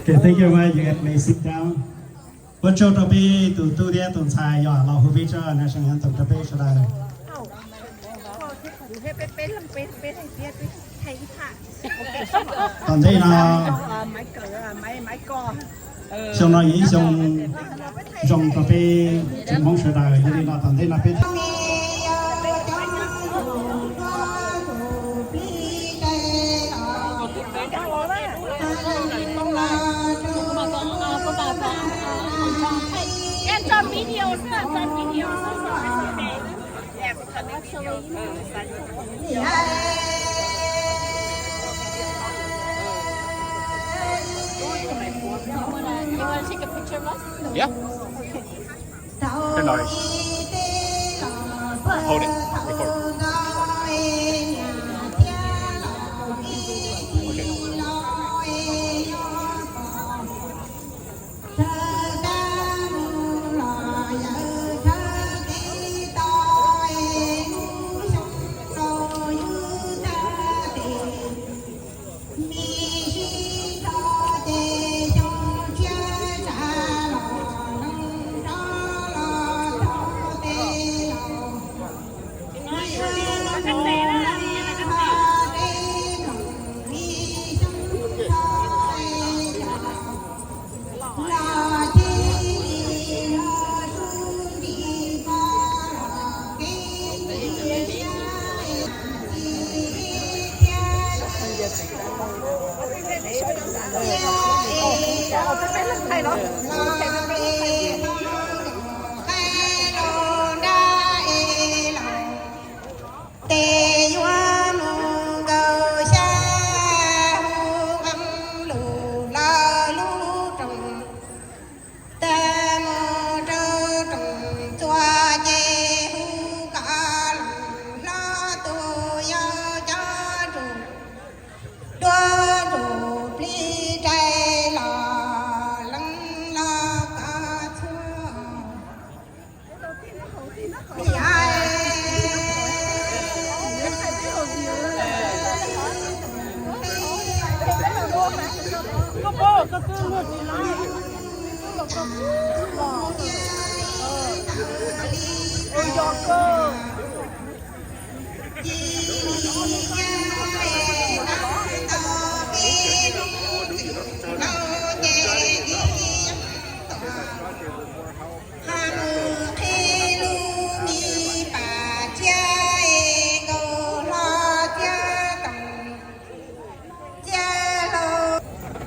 Okay, thank you very much. You may sit down. What should be to do there to try your local feature national anthem to be should I? ให้เป็นลำเป็นให้เสียให้อีผ่า Còn đây là ไม้เกลือไม้กอ trong nói ý trong tập về trong mong sự đời như là còn đây là bên 做 video 是做 video 是说还是没？也不可能 video， You wanna take a picture of us? Yeah. Turn on. Hold it. Record.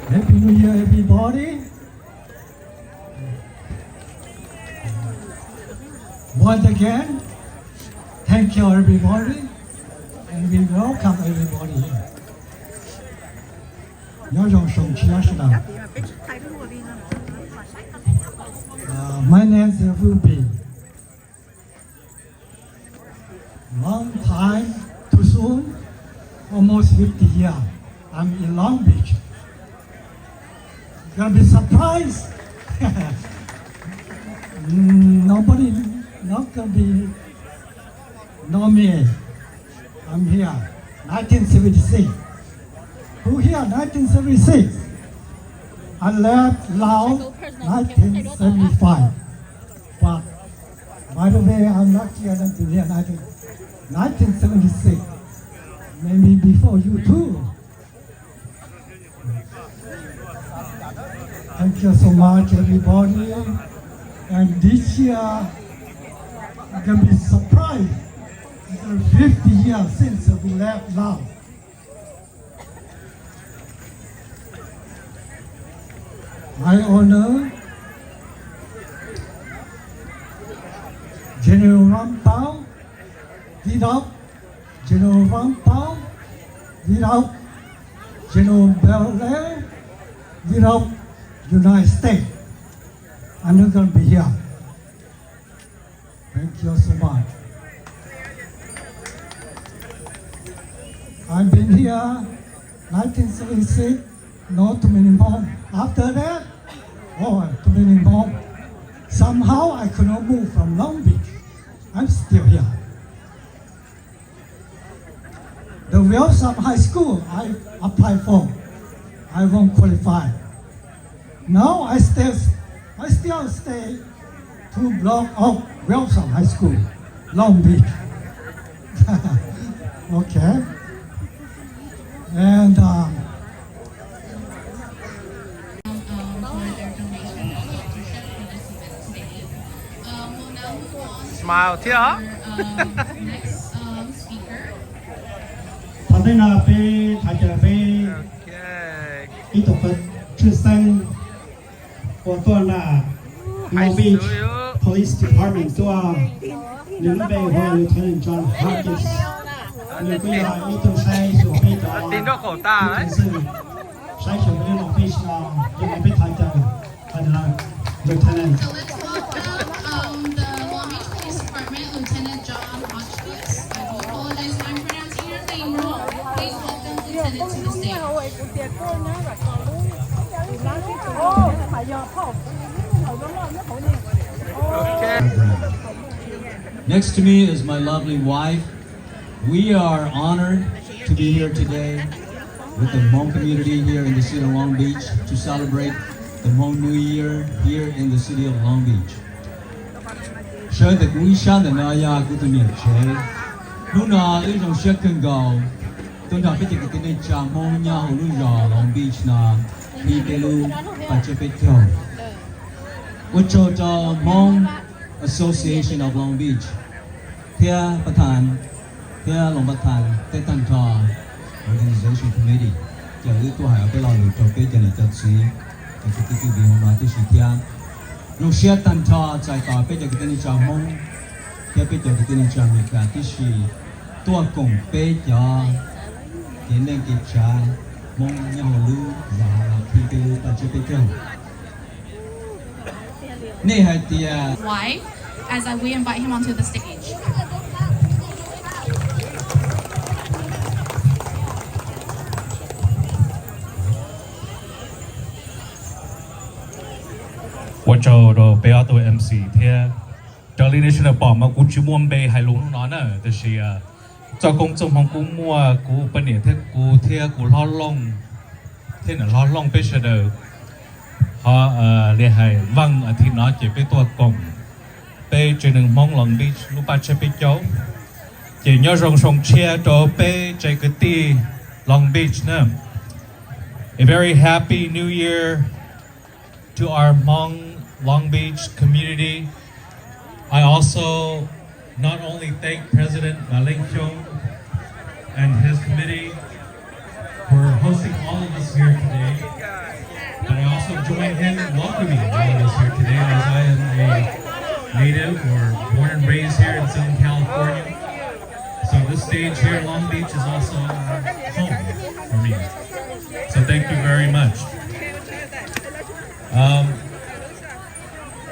Happy New Year, everybody. Once again, thank you, everybody, and we welcome everybody here. 有种手气啊，是的。My name is Ruby. Long time too soon, almost 50 years. I'm in Long Beach. Gonna be surprised. Nobody not gonna be know me. I'm here. 1976. Who here? 1976. I left Laos 1975. But by the way, I'm not here until here 1976. Maybe before you too. Thank you so much, everybody. And this year, I'm going to be surprised. It's 50 years since we left Laos. I honor General Rampao. Without General Rampao, without General Belair, without United States, I'm not going to be here. Thank you so much. I've been here 1976, not too many more. After that, too many more. Somehow I could not move from Long Beach. I'm still here. The Wilson High School I applied for, I won't qualify. Now I still stay 2 blocks of Wilson High School, Long Beach. Okay. And Smile tear. Next speaker. 他在那边，他这边 Okay. 一头发出生，我做那 Long Beach Police Department 做领队和 Lieutenant John Hopkins，你不要一头筛小飞的， Tin có khổ ta đấy. 是筛小飞 Long Beach 啊，就没被他的 Lieutenant。 So let's welcome the Long Beach Police Department Lieutenant John Hotchkiss. I do apologize if I'm pronouncing your name wrong. Please welcome Lieutenant to the stage. Okay. Next to me is my lovely wife. We are honored to be here today with the Hmong community here in the city of Long Beach to celebrate the Hmong New Year here in the city of Long Beach. Share the Guishan and Naya Gutunia Che. Luna is on second go. Don't have to get the Chamonia Huluja Long Beach na Pipelu Pachapito. Wichita Hmong Association of Long Beach. Here Patan, here Long Patan, Tetanta Organization Committee. Giờ tôi hỏi cái lo lụt cho cái giờ này cho chị, cho cái điều mà tôi chỉ theo. Lúc xưa Tanta tại tòa bây giờ cái tên là Hmong, bây giờ cái tên là mình cả tôi chỉ tôi cùng bây giờ cái nên cái cha Hmong nhau lưu và là khi cái lưu ta chưa biết đâu. Này hay thì Wife, as we invite him onto the stage. 我做到比較多 MC 聽，就呢啲算係幫我估住冇被係弄嗱呢，就是啊，做工作忙估摸估半年聽估聽估攞窿，聽人攞窿必須到，họ liên hệ vâng thì nó chỉ biết tôi cùng bây giờ đừng mong lòng đi lúc ba chơi biết cháu chỉ nhớ rằng sông chia cho bây chơi cái ti Long Beach nữa. A very happy New Year to our Hmong Long Beach community. I also not only thank President Ma Ling-kyung and his committee for hosting all of us here today, but I also join him in welcoming all of us here today, as I am a native or born and raised here in Southern California. So this stage here in Long Beach is also home for me. So thank you very much.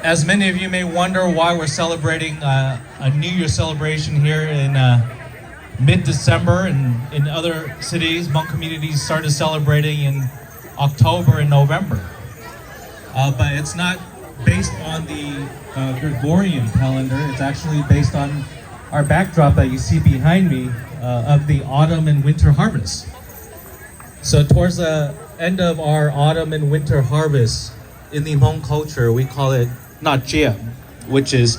As many of you may wonder why we're celebrating a New Year celebration here in mid-December, and in other cities, Hmong communities started celebrating in October and November. But it's not based on the Gregorian calendar. It's actually based on our backdrop that you see behind me of the autumn and winter harvest. So towards the end of our autumn and winter harvest, in the Hmong culture, we call it Najia, which is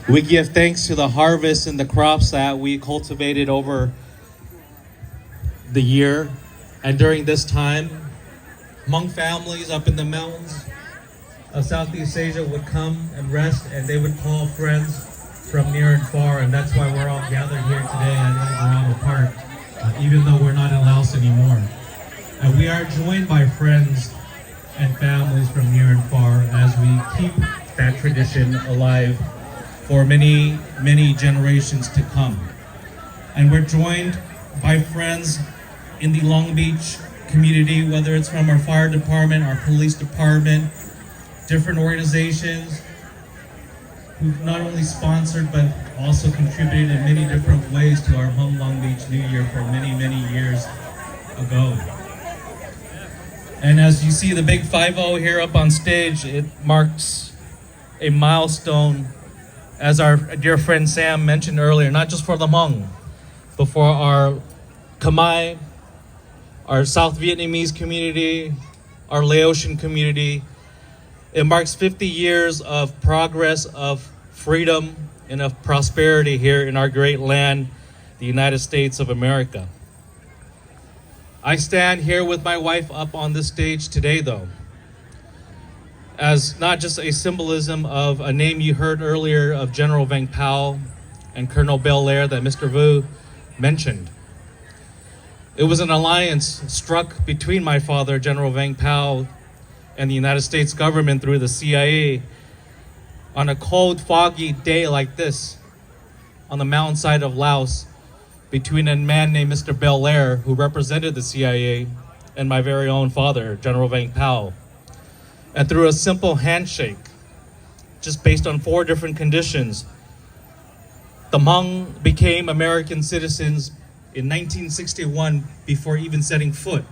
we give thanks to the harvest and the crops that we cultivated over the year. And during this time, Hmong families up in the mountains of Southeast Asia would come and rest, and they would call friends from near and far, and that's why we're all gathered here today at Eldorado Park, even though we're not in Laos anymore. And we are joined by friends and families from near and far as we keep that tradition alive for many, many generations to come. And we're joined by friends in the Long Beach community, whether it's from our fire department, our police department, different organizations who've not only sponsored but also contributed in many different ways to our Hmong Long Beach New Year for many, many years ago. And as you see the big 5-0 here up on stage, it marks a milestone, as our dear friend Sam mentioned earlier, not just for the Hmong, but for our Khmer, our South Vietnamese community, our Laotian community, It marks 50 years of progress, of freedom, and of prosperity here in our great land, the United States of America. I stand here with my wife up on this stage today, though, as not just a symbolism of a name you heard earlier of General Vang Pao and Colonel Belair that Mr. Vu mentioned. It was an alliance struck between my father, General Vang Pao, and the United States government through the CIA on a cold, foggy day like this on the mountainside of Laos between a man named Mr. Belair, who represented the CIA, and my very own father, General Vang Pao. And through a simple handshake, just based on 4 different conditions, the Hmong became American citizens in 1961 before even setting foot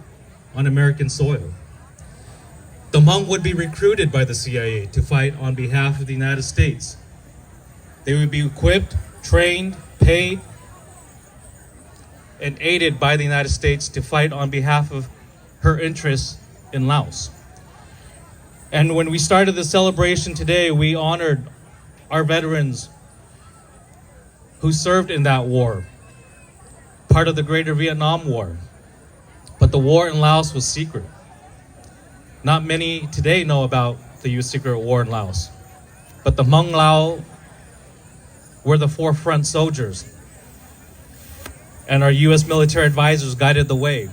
on American soil. The Hmong would be recruited by the CIA to fight on behalf of the United States. They would be equipped, trained, paid, and aided by the United States to fight on behalf of her interests in Laos. And when we started the celebration today, we honored our veterans who served in that war, part of the Greater Vietnam War. But the war in Laos was secret. Not many today know about the U.S. secret war in Laos. But the Hmong Lao were the forefront soldiers. And our U.S. military advisors guided the way.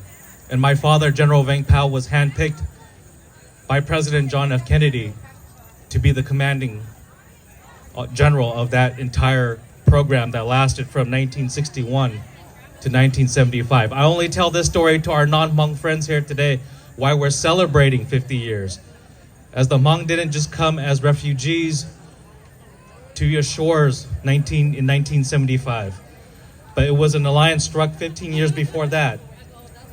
And my father, General Vang Pao, was handpicked by President John F. Kennedy to be the commanding general of that entire program that lasted from 1961 to 1975. I only tell this story to our non-Hmong friends here today why we're celebrating 50 years. As the Hmong didn't just come as refugees to your shores in 1975, but it was an alliance struck 15 years before that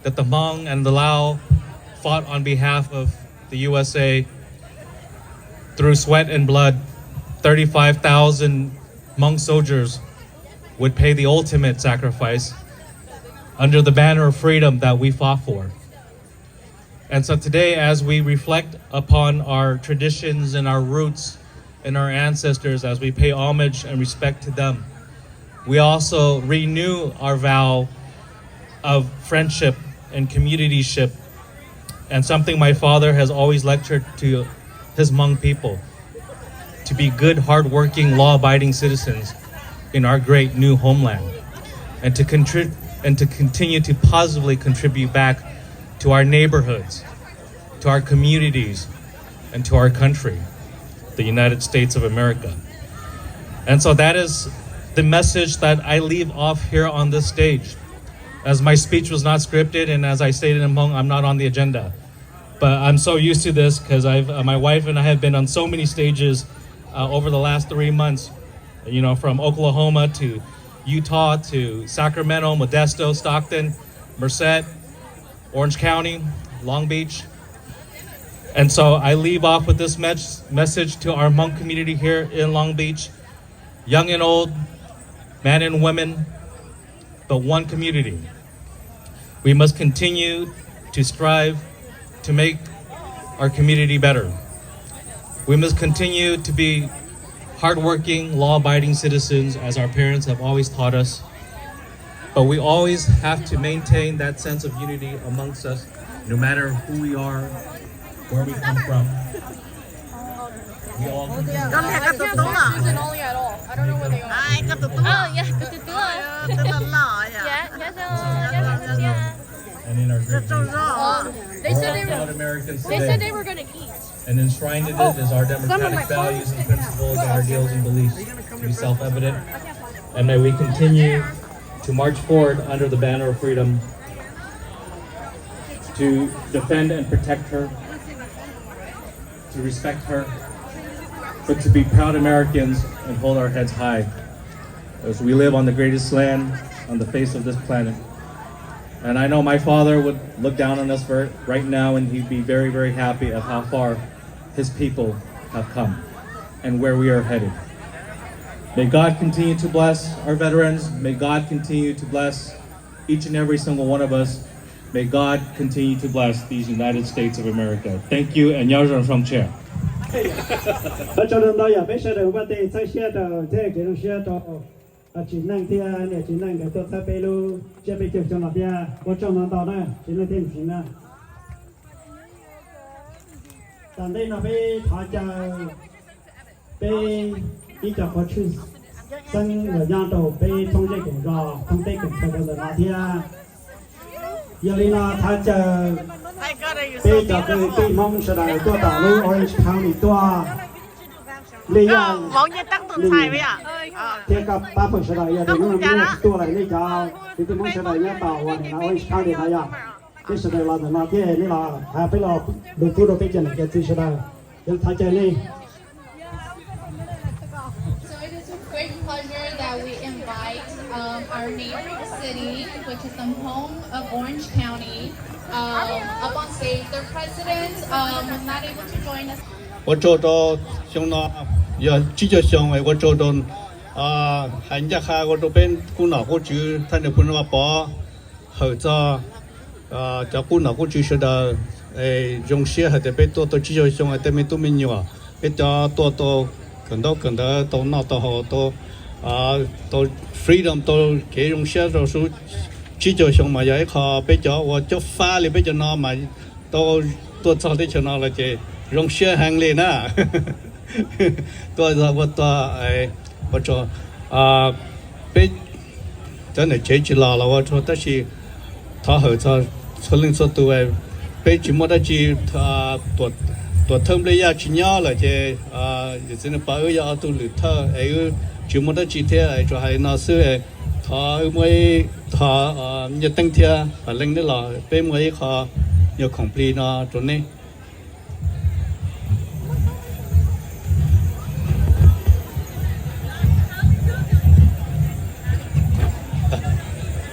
the Hmong and the Lao fought on behalf of the USA through sweat and blood. 35,000 Hmong soldiers would pay the ultimate sacrifice under the banner of freedom that we fought for. And so today, as we reflect upon our traditions and our roots and our ancestors, as we pay homage and respect to them, we also renew our vow of friendship and communityship, and something my father has always lectured to his Hmong people, to be good, hardworking, law-abiding citizens in our great new homeland, and to continue to positively contribute back to our neighborhoods, to our communities, and to our country, the United States of America. And so that is the message that I leave off here on this stage. As my speech was not scripted, and as I stated in Hmong, I'm not on the agenda. But I'm so used to this because my wife and I have been on so many stages over the last 3 months, you know, from Oklahoma to Utah to Sacramento, Modesto, Stockton, Merced, Orange County, Long Beach. And so I leave off with this message to our Hmong community here in Long Beach, young and old, men and women, but one community. We must continue to strive to make our community better. We must continue to be hardworking, law-abiding citizens, as our parents have always taught us. But we always have to maintain that sense of unity amongst us, no matter who we are, where we come from. We all Con này cắt tụt tụt à? only at all. I don't know where they are. Ai cắt tụt tụt Oh, à? yeah, good to do it. Tức là lỏ à? Yeah, yes, and in our great Rất nation. rõ. They said We're they all proud were. Americans They said they today, were gonna eat. and enshrined in it is our democratic values and principles, our ideals and beliefs to be self-evident. And may we continue to march forward under the banner of freedom, to defend and protect her, to respect her, but to be proud Americans and hold our heads high as we live on the greatest land on the face of this planet. And I know my father would look down on us right now, and he'd be very, very happy of how far his people have come and where we are headed. May God continue to bless our veterans. May God continue to bless each and every single one of us. May God continue to bless these United States of America. Thank you, and Yajran from Chair. ở trong đó giờ bây giờ được bắt tay sai xe đó thế cái nó xe đó chỉ năng thì này chỉ năng cái tôi sai bê lu chỉ bị chụp trong đó bia ở trong đó này chỉ năng thêm chỉ năng但係那邊他就被依就個村生個樣度被通知工作，通知工作嘅那天，因為呢他就被就佢被蒙出來多大陸 Orange County 多，你要 món như tắc tuần xài vậy à? ที่กับป้าผู้ชายอย่างนี้มันตัวอะไรนี่จะที่蒙出來เนี่ยต่อวันนะ Orange County 那樣。ที่สุดเราเนี่ยที่นี่เราหาไปเราดูตัวเราไปจันทร์แกที่สุดยังท้ายใจนี่ So it is with great pleasure that we invite our neighboring city, which is the home of Orange County, up on stage. Their president was not able to join us. 我做到上那要直接上位，我做到寒假下我都变姑老姑舅，他那姑老婆后头。จะพูดหนักกูจะเชื่อได้ยงเสียให้แต่เป็นตัวจีจงให้แต่ไม่ตัวไม่อยู่เป็นตัวกันตัวหน้าตัวหัวตัว freedom ตัวเกี่ยงเสียเราสู้จีจงมาอย่างเขาเป็นจะว่าจะฟ้าหรือเป็นจะนอนมาตัวชอบที่จะนอนเลยจะยงเสียแห้งเลยนะตัวว่าจะเป็นจะไหนเจ๊จีลาแล้วว่าจะแต่是他后头村里说都哎，被寂寞的就多偷了呀，去鸟了这有真的把二呀都里头，还有寂寞的几天哎，就还那时哎，他因为他要等天把领的了，被我一下要 complete 那种呢。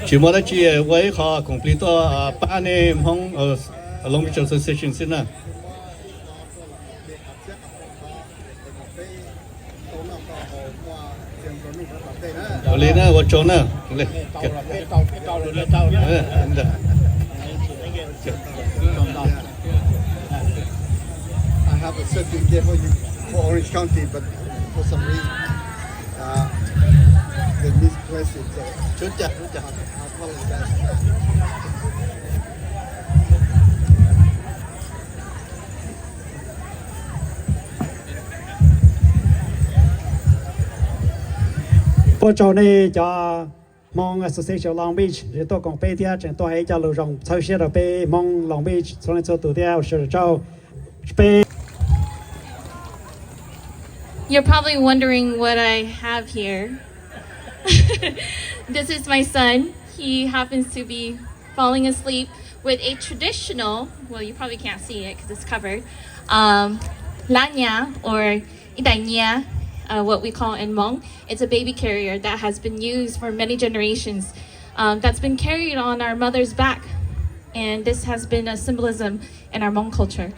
chỉ muốn chỉ với họ complete ba anh em Hmong Long Beach Association xin nè. Lên nè, vào chỗ nè, lên. I have a certificate for Orange County, but for some reason they misplaced it. So I apologize. พวกเจ้านี่จะมอง Association Long Beach หรือตัวของไปเที่ยวจะตัวให้เจ้าเราลงเช่าเชื่อเราไปมอง Long Beach ส่วนตัวเที่ยวเชื่อเจ้าไป You're probably wondering what I have here. This is my son. He happens to be falling asleep with a traditional, well, you probably can't see it because it's covered, lanya or idanya, what we call in Hmong. It's a baby carrier that has been used for many generations. That's been carried on our mother's back. And this has been a symbolism in our Hmong culture.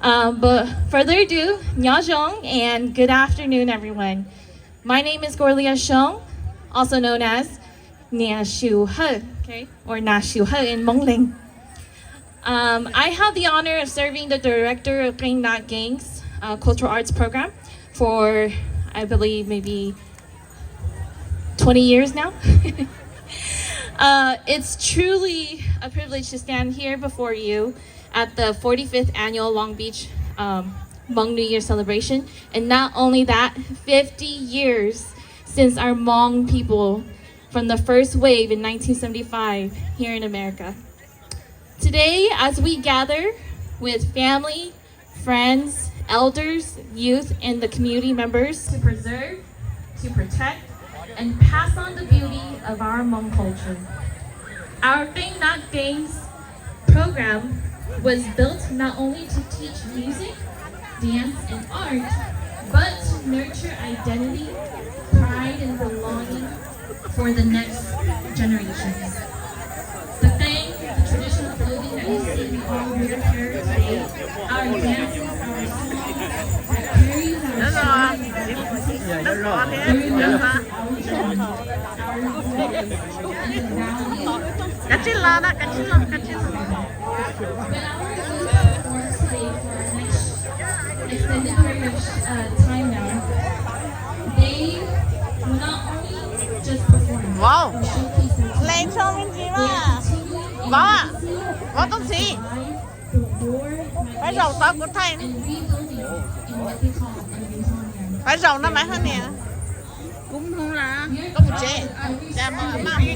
But further ado, Nyajong, and good afternoon, everyone. My name is Gorlia Shong, also known as Nia Shu He, okay, or Na Shu He in Hmongling. I have the honor of serving the director of Green Not Gang's cultural arts program for, I believe, maybe 20 years now. It's truly a privilege to stand here before you at the 45th annual Long Beach Hmong New Year celebration. And not only that, 50 years since our Hmong people from the first wave in 1975 here in America. Today, as we gather with family, friends, elders, youth, and the community members to preserve, to protect, and pass on the beauty of our Hmong culture. Our Bing Not Gangs program was built not only to teach music, dance, and art, but to nurture identity, pride, and belonging for the next generations. The thing, the traditional clothing that you see we all wear here today, our dances, our songs, that carries our stories, Kecil lah, nak kecil lah, kecil. But our youth, of course, today for our next extended period for my Phải rầu tao của thầy. and rebuilding in what they call a Hmong. Phải rầu nó mấy hơn nè. Cũng không là. Có một chế. Dạ mà đi.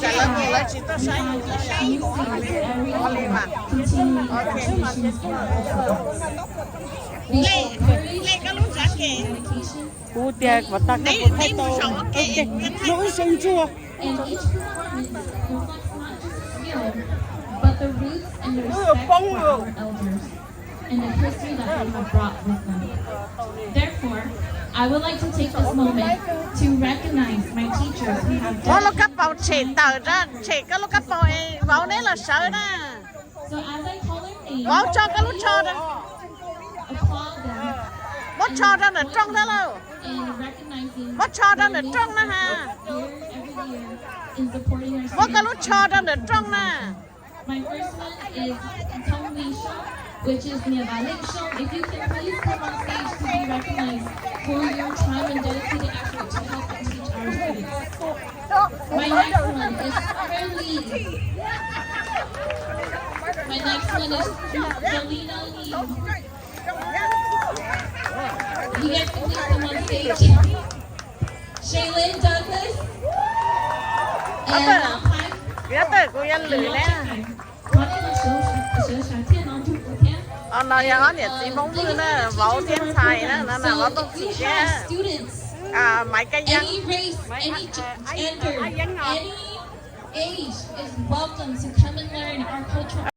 Trả lời nhiều là chỉ tôi sai. Lê cái lúc giá kề. Cú tiệc và ta Đấy, đấy một sầu kề. Lỗi sinh chua. And each performance reflects not just skill, but the roots and the respect for our elders and the history that they have brought with them. Therefore, I would like to take this moment to recognize my teachers who have Có lúc done. cấp bầu chỉ tờ ra, chỉ cái lúc cấp bầu ấy, bầu đấy là sợ đó. So as I call their names, Bầu cho cái lúc cho đó. applaud them Bố cho ra là trong đó đâu. and recognizing Bố cho ra là their trong đó leadership ha. every year in supporting our Bố cái students. lúc cho ra là trong nè. My first one is Tông Lee Show, which is near Ba Lake Show. If you can please come on stage to be recognized for your time and dedicated effort to help and teach our students. My next one is Fairly. My next one is Jolina Lee. You guys can please come on stage. Shaylin Douglas. And Pai. Ghé tới cô dân lười nè. Nó giờ nó nhiệt gì bóng mưa nè, vỗ thiên tài nè, nó nào nó tốt gì chứ. Mấy cái dân. Any race, any gender, any age is welcome to come and learn our cultural